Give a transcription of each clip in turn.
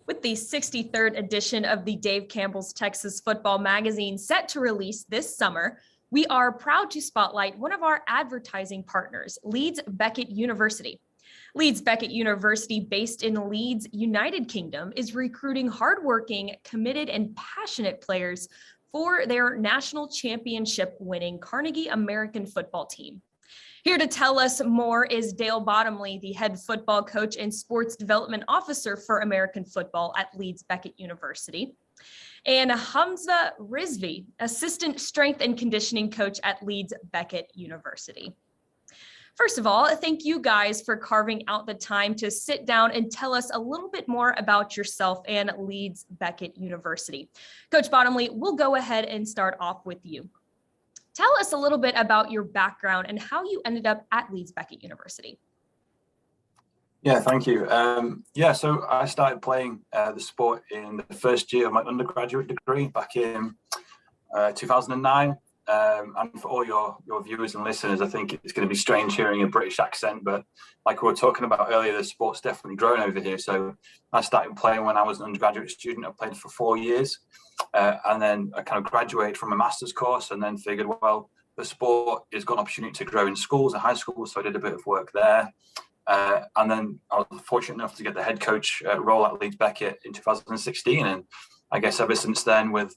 With the 63rd edition of the Dave Campbell's Texas Football Magazine set to release this summer, we are proud to spotlight one of our advertising partners, Leeds Beckett University. Leeds Beckett University, based in Leeds, United Kingdom, is recruiting hardworking, committed, and passionate players for their national championship winning Carnegie American football team. Here to tell us more is Dale Bottomley, the head football coach and sports development officer for American football at Leeds Beckett University, and Humza Rizvie, assistant strength and conditioning coach at Leeds Beckett University. First of all, thank you guys for carving out the time to sit down and tell us a little bit more about yourself and Leeds Beckett University. Coach Bottomley, we'll go ahead and start off with you. Tell us a little bit about your background and how you ended up at Leeds Beckett University. Yeah, thank you. So I started playing the sport in the first year of my undergraduate degree back in 2009. And for all your viewers and listeners, I think it's going to be strange hearing a British accent, but like we were talking about earlier, the sport's definitely grown over here. So I started playing when I was an undergraduate student. I played for 4 years. And then I kind of graduated from a master's course and then figured, well, the sport has got an opportunity to grow in schools and high schools. So I did a bit of work there. And then I was fortunate enough to get the head coach role at Leeds Beckett in 2016. And I guess ever since then, with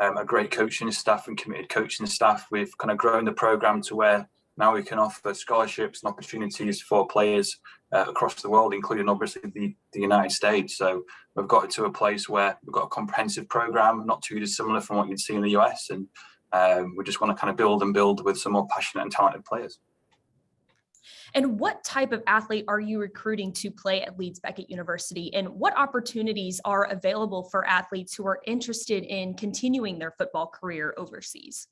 a great coaching staff and committed coaching staff, we've kind of grown the program to where now we can offer scholarships and opportunities for players across the world, including obviously the United States. So we've got it to a place where we've got a comprehensive program, not too dissimilar from what you'd see in the US. And we just want to kind of build with some more passionate and talented players. And what type of athlete are you recruiting to play at Leeds Beckett University? And what opportunities are available for athletes who are interested in continuing their football career overseas?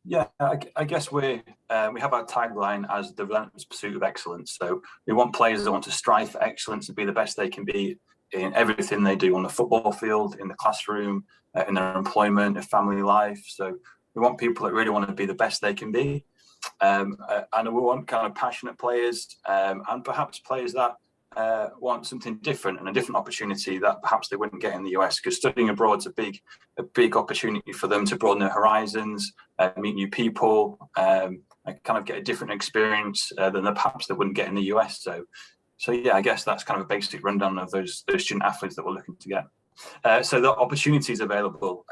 Yeah, I guess we have our tagline as the relentless pursuit of excellence. So we want players that want to strive for excellence and be the best they can be in everything they do on the football field, in the classroom, in their employment, their family life. So we want people that really want to be the best they can be. And we want kind of passionate players and perhaps players that want something different and a different opportunity that perhaps they wouldn't get in the US, because studying abroad is a big opportunity for them to broaden their horizons, meet new people, and kind of get a different experience than perhaps they wouldn't get in the US. So yeah, I guess that's kind of a basic rundown of those student athletes that we're looking to get. So the opportunities available.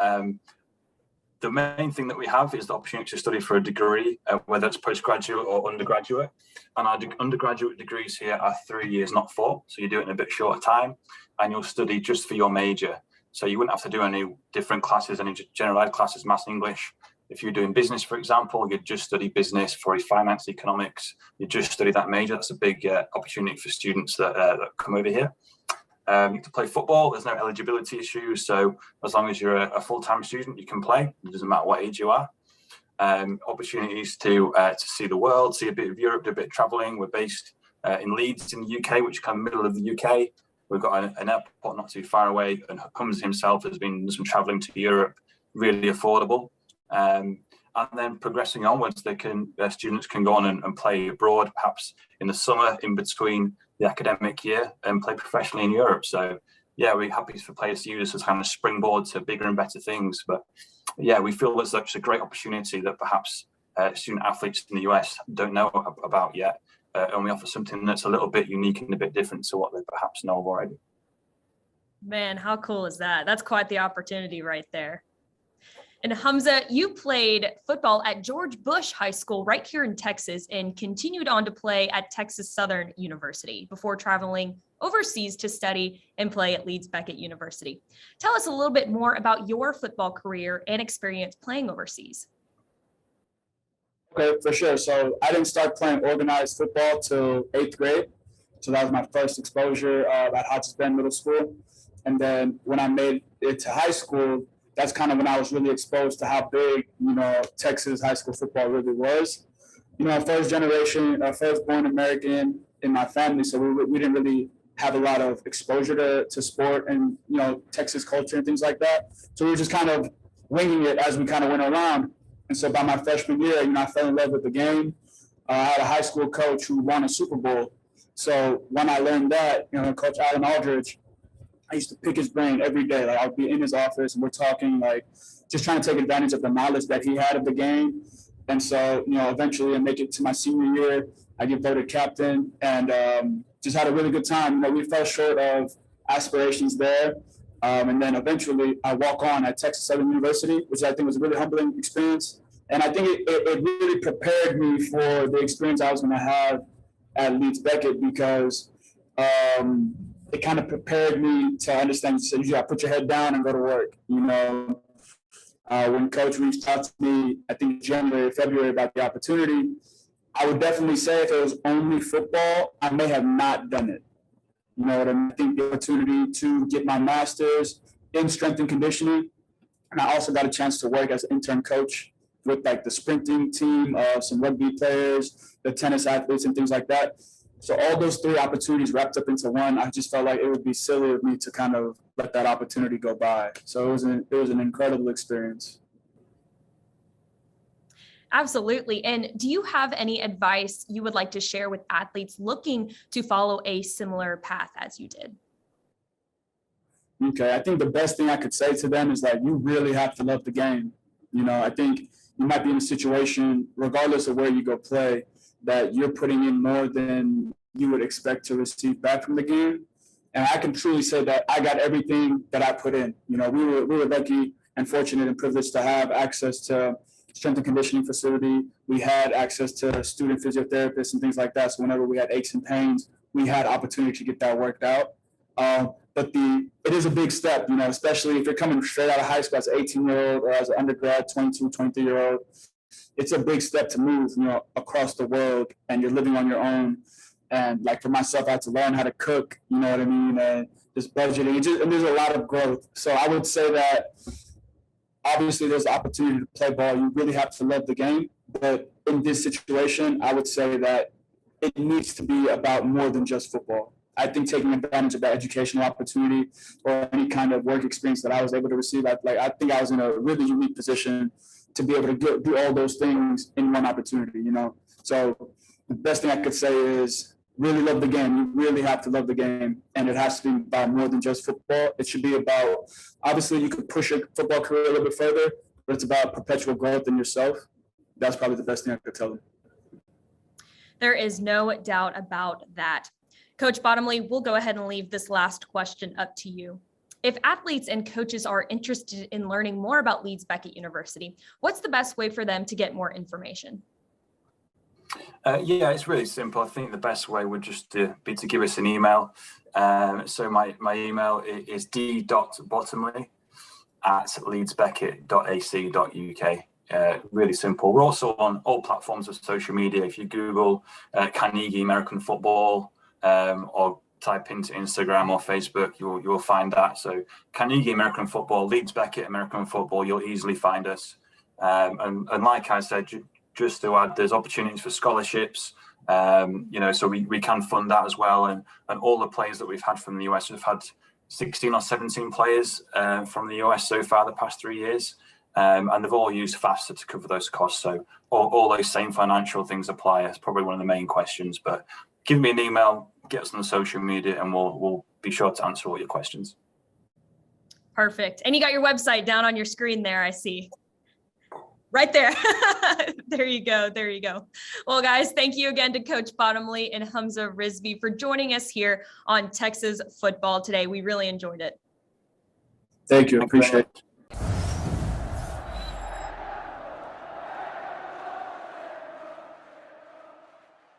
The main thing that we have is the opportunity to study for a degree, whether it's postgraduate or undergraduate. And our undergraduate degrees here are 3 years, not 4. So you do it in a bit shorter time, and you'll study just for your major. So you wouldn't have to do any different classes, any general ed classes, maths, English. If you're doing business, for example, you'd just study business, for finance, economics. You just study that major. That's a big opportunity for students that come over here. You get to play football. There's no eligibility issues. So as long as you're a full-time student, you can play. It doesn't matter what age you are. Opportunities to see the world, see a bit of Europe, do a bit of traveling. We're based in Leeds in the UK, which is kind of middle of the UK. We've got an airport not too far away, and Humza himself has been some traveling to Europe, really affordable. And then progressing onwards, students can go on and play abroad, perhaps in the summer in between the academic year, and play professionally in Europe. So yeah, we're happy for players to use this as kind of springboard to bigger and better things. But yeah, we feel there's such a great opportunity that perhaps student athletes in the US don't know about yet. And we offer something that's a little bit unique and a bit different to what they perhaps know of already. Man, how cool is that? That's quite the opportunity right there. And Humza, you played football at George Bush High School right here in Texas and continued on to play at Texas Southern University before traveling overseas to study and play at Leeds Beckett University. Tell us a little bit more about your football career and experience playing overseas. Okay, for sure. So I didn't start playing organized football till 8th grade. So that was my first exposure at Hodges Bend Middle School. And then when I made it to high school, that's kind of when I was really exposed to how big, Texas high school football really was. First generation, first born American in my family, so we didn't really have a lot of exposure to sport and, Texas culture and things like that. So we were just kind of winging it as we kind of went around. And so by my freshman year, I fell in love with the game. I had a high school coach who won a Super Bowl. So when I learned that, Coach Allen Aldridge, I used to pick his brain every day. Like I'd be in his office and we're talking, like just trying to take advantage of the knowledge that he had of the game. And so, eventually I make it to my senior year. I get voted captain and just had a really good time. We fell short of aspirations there. And then eventually I walk on at Texas Southern University, which I think was a really humbling experience. And I think it really prepared me for the experience I was going to have at Leeds Beckett because it kind of prepared me to understand. So you got to put your head down and go to work. When Coach reached out to me, I think January, February, about the opportunity, I would definitely say if it was only football, I may have not done it. You know what I mean? I think the opportunity to get my master's in strength and conditioning, and I also got a chance to work as an intern coach with like the sprinting team, some rugby players, the tennis athletes, and things like that. So all those three opportunities wrapped up into one. I just felt like it would be silly of me to kind of let that opportunity go by. So it was an incredible experience. Absolutely. And do you have any advice you would like to share with athletes looking to follow a similar path as you did? Okay, I think the best thing I could say to them is that you really have to love the game. I think you might be in a situation, regardless of where you go play, that you're putting in more than you would expect to receive back from the game. And I can truly say that I got everything that I put in. We were lucky and fortunate and privileged to have access to strength and conditioning facility. We had access to student physiotherapists and things like that. So whenever we had aches and pains, we had opportunity to get that worked out. But it is a big step, especially if you're coming straight out of high school as an 18-year-old or as an undergrad, 22, 23-year-old. It's a big step to move, across the world, and you're living on your own. And like for myself, I had to learn how to cook, you know what I mean, and just budgeting. And there's a lot of growth. So I would say that obviously there's opportunity to play ball. You really have to love the game. But in this situation, I would say that it needs to be about more than just football. I think taking advantage of that educational opportunity or any kind of work experience that I was able to receive, I think I was in a really unique position to be able to do all those things in one opportunity, So the best thing I could say is really love the game. You really have to love the game, and it has to be about more than just football. It should be about, obviously you could push your football career a little bit further, but it's about perpetual growth in yourself. That's probably the best thing I could tell them. There is no doubt about that. Coach Bottomley, we'll go ahead and leave this last question up to you. If athletes and coaches are interested in learning more about Leeds Beckett University, what's the best way for them to get more information? Yeah, it's really simple. I think the best way would just be to give us an email. So my email is d.bottomley@leedsbeckett.ac.uk. Really simple. We're also on all platforms of social media. If you Google Carnegie American Football or type into Instagram or Facebook, you'll find that. So Carnegie American Football, Leeds Beckett American Football, you'll easily find us. And like I said, just to add, there's opportunities for scholarships, so we can fund that as well. And all the players that we've had from the US, we've had 16 or 17 players from the US so far the past 3 years. And they've all used FAFSA to cover those costs. So all those same financial things apply. It's probably one of the main questions. But give me an email, get us on social media, and we'll be sure to answer all your questions. Perfect. And you got your website down on your screen there, I see. Right there. There you go. There you go. Well, guys, thank you again to Coach Bottomley and Humza Rizvie for joining us here on Texas Football today. We really enjoyed it. Thank you. Appreciate it.